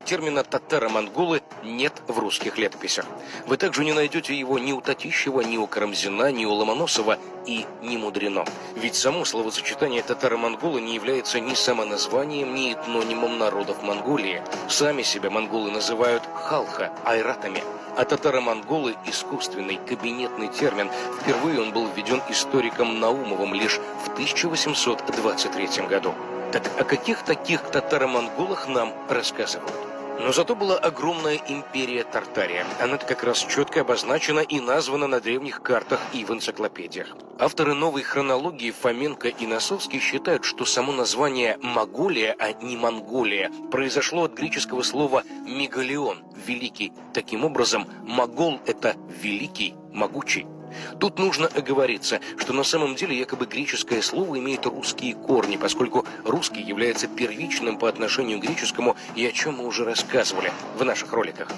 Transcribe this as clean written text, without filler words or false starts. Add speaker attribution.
Speaker 1: Термина «татаро-монголы» нет в русских летописях. Вы также не найдете его ни у Татищева, ни у Карамзина, ни у Ломоносова, и не мудрено. Ведь само словосочетание «татаро-монголы» не является ни самоназванием, ни этнонимом народов Монголии. Сами себя монголы называют халха, айратами. А татаро-монголы – искусственный, кабинетный термин. Впервые он был введен историком Наумовым лишь в 1823 году. Так о каких таких татаро-монголах нам рассказывают? Но зато была огромная империя Тартария. Она-то как раз четко обозначена и названа на древних картах и в энциклопедиях. Авторы новой хронологии Фоменко и Носовский считают, что само название «Моголия», а не «Монголия», произошло от греческого слова «мегалион» – «великий». Таким образом, «могол» – это «великий», «могучий». Тут нужно оговориться, что на самом деле якобы греческое слово имеет русские корни, поскольку русский является первичным по отношению к греческому, и о чем мы уже рассказывали в наших роликах.